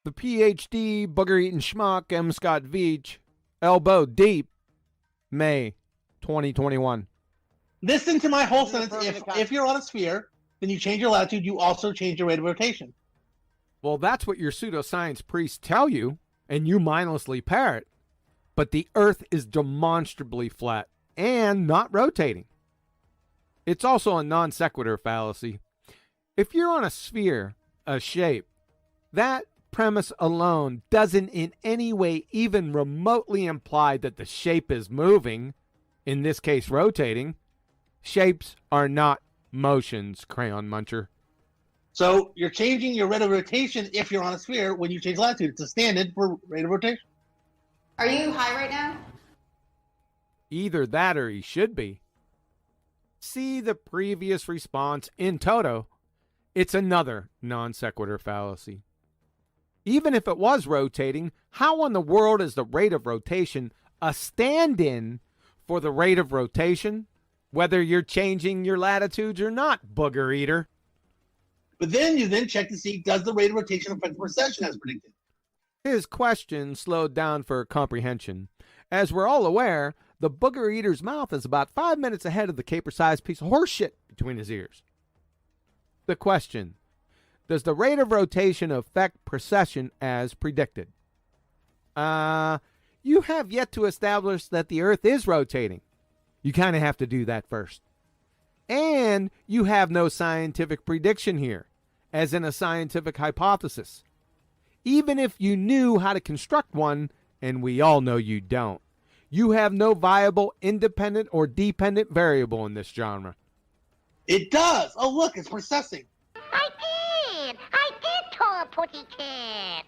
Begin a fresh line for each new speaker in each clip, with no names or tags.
The PhD, Booger Eatin Schmuck, M. Scott Veach, elbow deep, May 2021.
Listen to my whole sentence. If you're on a sphere, then you change your latitude, you also change your rate of rotation.
Well, that's what your pseudoscience priests tell you, and you mindlessly parrot. But the Earth is demonstrably flat and not rotating. It's also a non sequitur fallacy. If you're on a sphere, a shape, that premise alone doesn't in any way even remotely imply that the shape is moving, in this case rotating. Shapes are not motions, crayon muncher.
So you're changing your rate of rotation if you're on a sphere when you change latitude. It's a standard for rate of rotation.
Are you high right now?
Either that or he should be. See the previous response in toto. It's another non sequitur fallacy. Even if it was rotating, how in the world is the rate of rotation a stand-in for the rate of rotation, whether you're changing your latitudes or not, booger eater?
But then you check to see, does the rate of rotation affect the precession as predicted?
His question slowed down for comprehension. As we're all aware, the booger eater's mouth is about 5 minutes ahead of the caper-sized piece of horse shit between his ears. The question: does the rate of rotation affect precession as predicted? You have yet to establish that the Earth is rotating. You kind of have to do that first. And you have no scientific prediction here, as in a scientific hypothesis. Even if you knew how to construct one, and we all know you don't, you have no viable independent or dependent variable in this genre.
It does. Oh, look, it's processing.
I did tell a putty cat.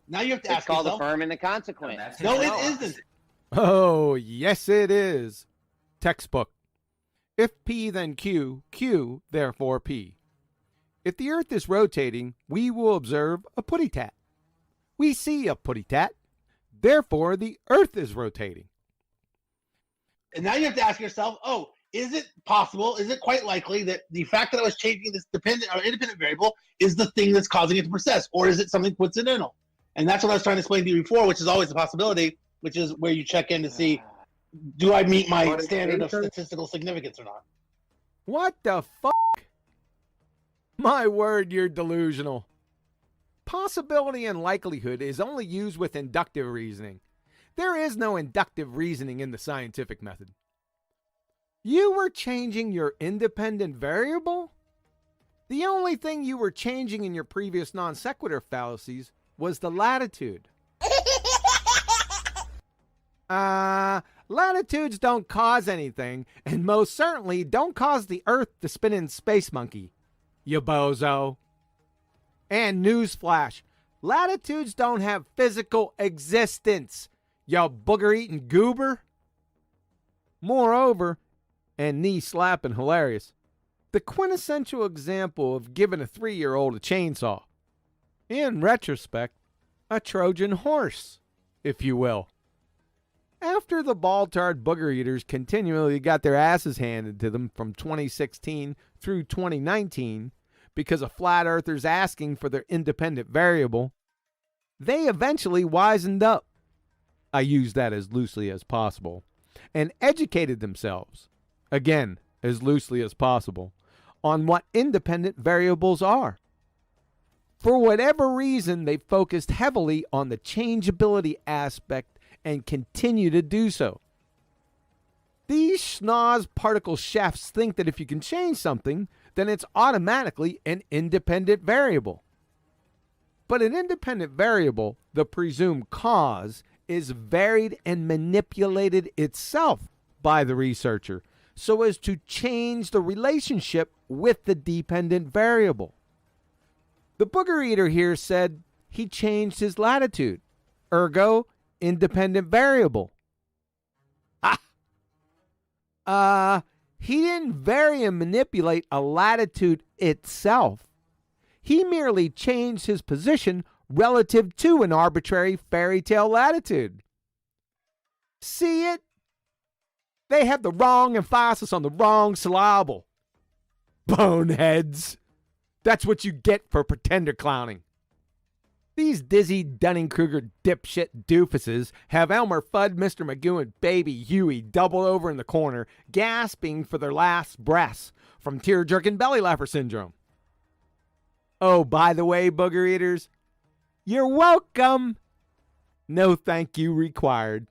Now you have to
It's
ask
called
yourself.
affirming consequence.
No, it isn't.
Oh, yes it is. Textbook. If P, then Q, Q, therefore P. If the Earth is rotating, we will observe a putty tat. We see a putty tat. Therefore, the Earth is rotating.
And now you have to ask yourself, oh, is it possible, is it quite likely that the fact that I was changing this dependent or independent variable is the thing that's causing it to precess, or is it something coincidental? And that's what I was trying to explain to you before, which is always a possibility, which is where you check in to see, do I meet my standard of statistical significance or not?
What the fuck? My word, you're delusional. Possibility and likelihood is only used with inductive reasoning. There is no inductive reasoning in the scientific method. You were changing your independent variable? The only thing you were changing in your previous non sequitur fallacies was the latitude. Latitudes don't cause anything, and most certainly don't cause the Earth to spin in space monkey, you bozo. And newsflash, latitudes don't have physical existence, you booger-eating goober. Moreover, and knee-slapping hilarious, the quintessential example of giving a 3-year-old a chainsaw. In retrospect, a Trojan horse, if you will. After the ball-tarred booger eaters continually got their asses handed to them from 2016 through 2019 because of flat earthers asking for their independent variable, they eventually wisened up. I use that as loosely as possible, and educated themselves, again, as loosely as possible, on what independent variables are. For whatever reason, they focused heavily on the changeability aspect and continue to do so. These schnoz particle chefs think that if you can change something, then it's automatically an independent variable. But an independent variable, the presumed cause, is varied and manipulated itself by the researcher so as to change the relationship with the dependent variable. The booger eater here said he changed his latitude, ergo independent variable. He didn't vary and manipulate a latitude itself. He merely changed his position relative to an arbitrary fairy tale latitude. See it? They have the wrong emphasis on the wrong syllable. Boneheads. That's what you get for pretender clowning. These dizzy Dunning-Kruger dipshit doofuses have Elmer Fudd, Mr. Magoo, and baby Huey doubled over in the corner, gasping for their last breaths from tear-jerking belly laugher syndrome. Oh, by the way, booger eaters, you're welcome. No thank you required.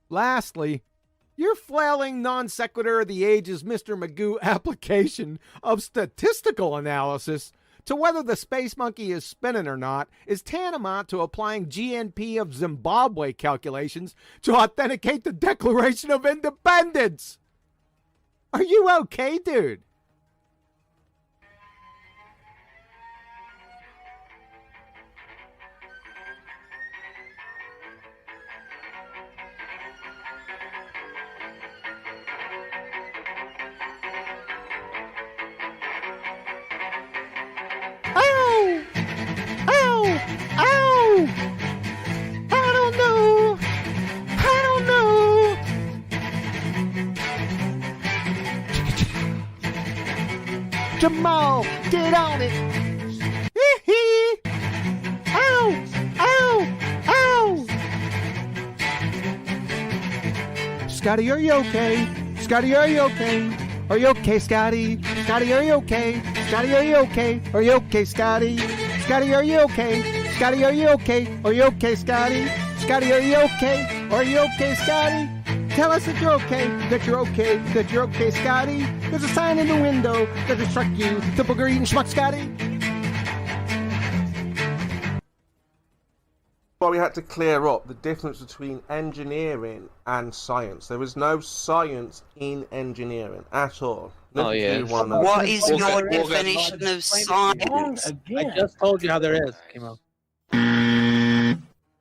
Lastly, your flailing non sequitur of the ages Mr. Magoo application of statistical analysis to whether the space monkey is spinning or not is tantamount to applying GNP of Zimbabwe calculations to authenticate the Declaration of Independence. Are you okay, dude? Ow! Ow! Ow! I don't know! I don't know! Jamal, get on it! Hee-hee! Ow! Ow! Ow! Scottie, are you okay? Scottie, are you okay? Are you okay, Scottie? Scottie, are you okay? Scottie, are you okay? Are you okay, Scottie? Scottie, are you okay? Scottie, are you okay? Are you okay, Scottie? Scottie, are you okay? Are you okay, Scottie? Tell us that you're okay, that you're okay, that you're okay, Scottie. There's a sign in the window that instructs you to Booger, Eatin, Schmuck, Scottie.
Well, we had to clear up the difference between engineering and science. There was no science in engineering at all.
Oh, yeah.
What is your definition of science?
I just told you how there is, Kimo.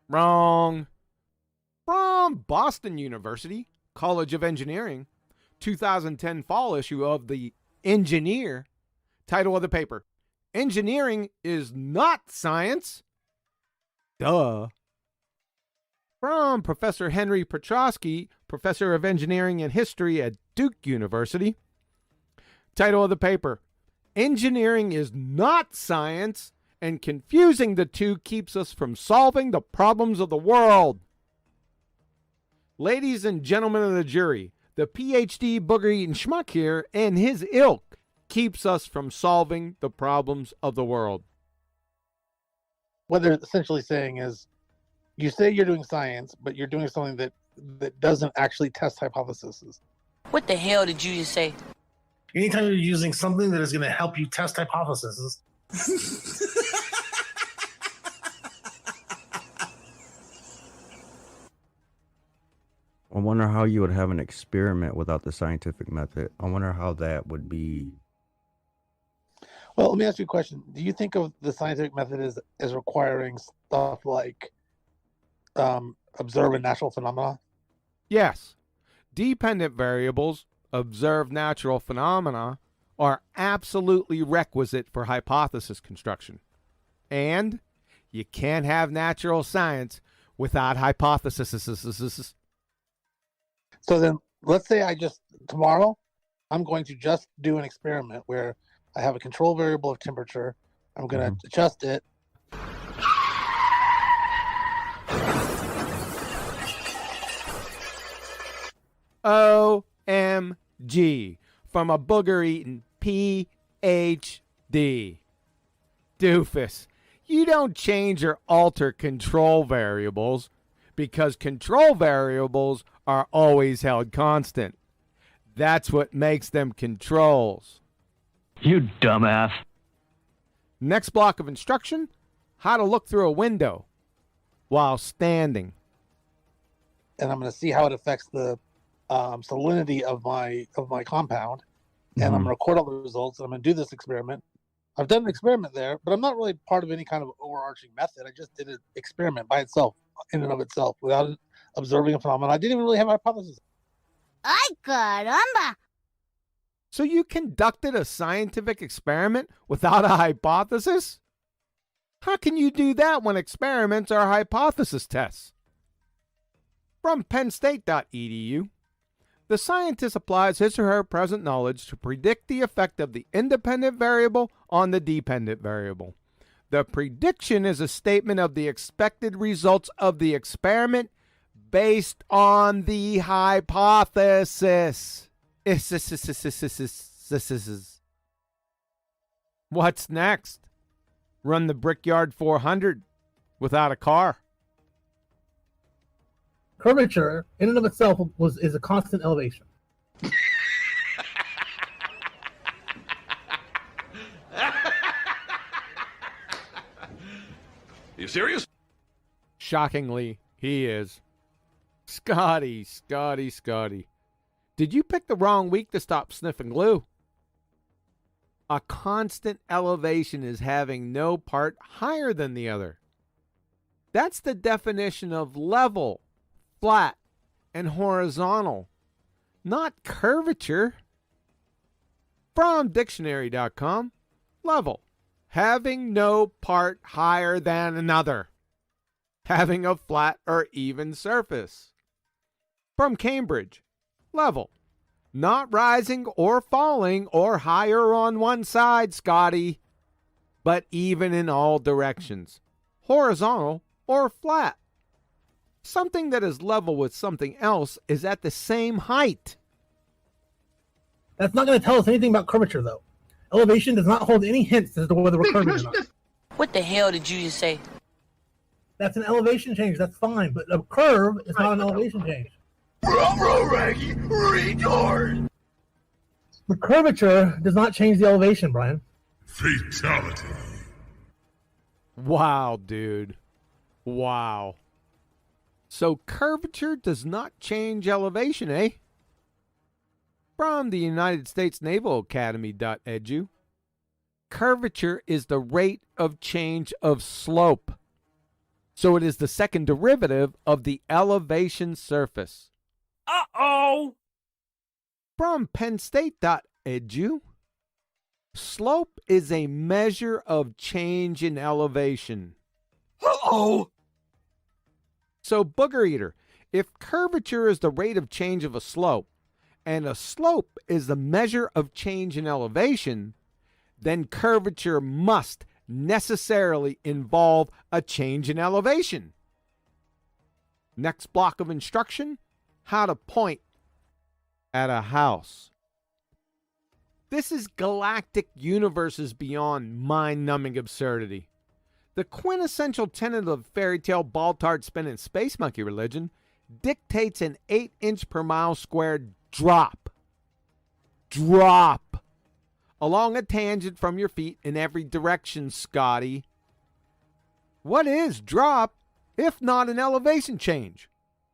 Wrong. From Boston University, College of Engineering, 2010 fall issue of the Engineer. Title of the paper: Engineering is not science. Duh. From Professor Henry Petrosky, Professor of Engineering and History at Duke University. Title of the paper: Engineering is not science, and confusing the two keeps us from solving the problems of the world. Ladies and gentlemen of the jury, the PhD Booger Eatin Schmuck here and his ilk keeps us from solving the problems of the world.
What they're essentially saying is, you say you're doing science, but you're doing something that doesn't actually test hypotheses.
What the hell did you just say?
Anytime you're using something that is going to help you test hypotheses.
I wonder how you would have an experiment without the scientific method. I wonder how that would be.
Well, let me ask you a question. Do you think of the scientific method as requiring stuff like observing natural phenomena?
Yes, dependent variables, observe natural phenomena, are absolutely requisite for hypothesis construction. And you can't have natural science without hypothesis.
So then, let's say tomorrow, I'm going to just do an experiment where I have a control variable of temperature. I'm going to adjust it.
OMG from a Booger Eatin PhD. Doofus, you don't change or alter control variables because control variables are always held constant. That's what makes them controls.
You dumbass.
Next block of instruction: how to look through a window while standing.
And I'm going to see how it affects the salinity of my compound. And I'm going to record all the results. And I'm going to do this experiment. I've done an experiment there, but I'm not really part of any kind of overarching method. I just did an experiment by itself, in and of itself, without observing a phenomenon. I didn't even really have a hypothesis.
Ay, caramba!
So you conducted a scientific experiment without a hypothesis? How can you do that when experiments are hypothesis tests? From pennstate.edu, the scientist applies his or her present knowledge to predict the effect of the independent variable on the dependent variable. The prediction is a statement of the expected results of the experiment based on the hypothesis. What's next? Run the Brickyard 400 without a car.
Curvature, in and of itself, is a constant elevation.
You serious?
Shockingly, he is. Scottie. Did you pick the wrong week to stop sniffing glue? A constant elevation is having no part higher than the other. That's the definition of level, flat, and horizontal, not curvature. From dictionary.com, level, having no part higher than another, having a flat or even surface. From Cambridge, level, not rising or falling or higher on one side, Scottie, but even in all directions, horizontal or flat. Something that is level with something else is at the same height.
That's not going to tell us anything about curvature, though. Elevation does not hold any hints as to whether we're curving or not.
What the hell did you just say?
That's an elevation change. That's fine, but a curve is not an elevation change.
Raggy retard.
The curvature does not change the elevation, Brian.
Fatality.
Wow, dude. Wow. So curvature does not change elevation, eh? From the United States Naval Academy.edu, curvature is the rate of change of slope. So it is the second derivative of the elevation surface.
Uh-oh!
From pennstate.edu, slope is a measure of change in elevation.
Uh-oh!
So, Booger Eater, if curvature is the rate of change of a slope, and a slope is the measure of change in elevation, then curvature must necessarily involve a change in elevation. Next block of instruction, how to point at a house. This is galactic universes beyond mind-numbing absurdity. The quintessential tenet of fairy tale ball-tard spinning space monkey religion dictates an 8-inch per mile squared drop along a tangent from your feet in every direction, Scottie. What is drop if not an elevation change?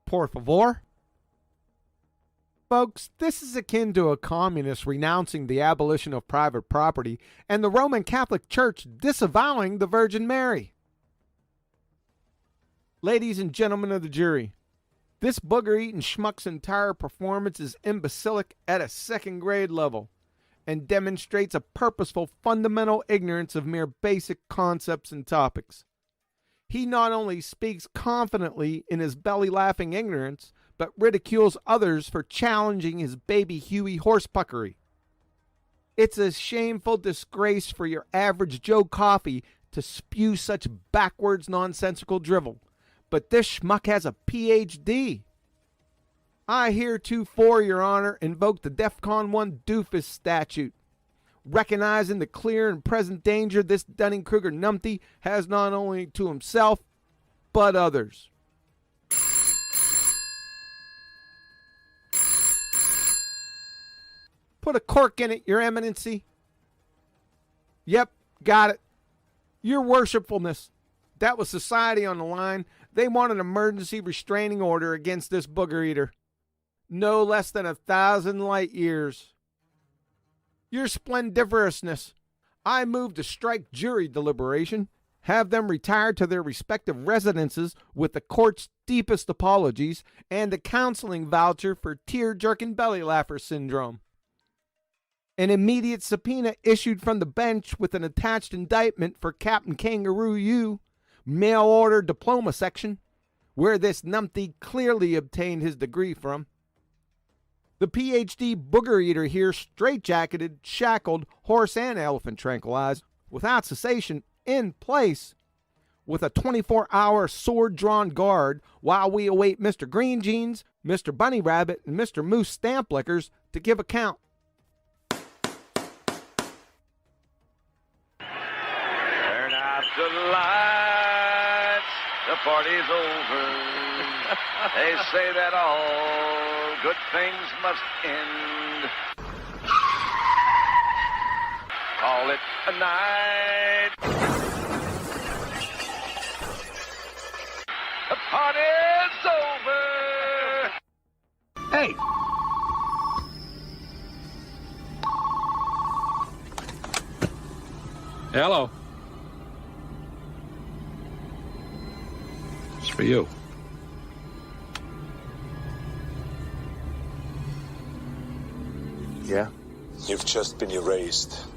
Por favor. Folks, this is akin to a communist renouncing the abolition of private property and the Roman Catholic Church disavowing the Virgin Mary. Ladies and gentlemen of the jury, this booger-eating schmuck's entire performance is imbecilic at a second-grade level and demonstrates a purposeful fundamental ignorance of mere basic concepts and topics. He not only speaks confidently in his belly-laughing ignorance, but ridicules others for challenging his baby Huey horsepuckery. It's a shameful disgrace for your average Joe Coffey to spew such backwards nonsensical drivel, but this schmuck has a PhD. I heretofore, Your Honor, invoke the DEFCON 1 doofus statute, recognizing the clear and present danger this Dunning-Kruger numpty has not only to himself, but others. Put a cork in it, Your Eminency. Yep, got it. Your Worshipfulness. That was society on the line. They want an emergency restraining order against this booger eater. No less than 1,000 light years. Your splendiferousness. I move to strike jury deliberation, have them retired to their respective residences with the court's deepest apologies and a counseling voucher for tear-jerking belly laugher syndrome. An immediate subpoena issued from the bench with an attached indictment for Captain Kangaroo U, mail order diploma section, where this numpty clearly obtained his degree from. The PhD booger eater here straitjacketed, shackled, horse and elephant tranquilized, without cessation, in place with a 24-hour sword-drawn guard while we await Mr. Green Jeans, Mr. Bunny Rabbit, and Mr. Moose Stamp Lickers to give account.
Turn out the lights, the party's over. They say that all good things must end. Call it a night. The party's over.
Hey!
Hello. It's for you.
Yeah? You've just been erased.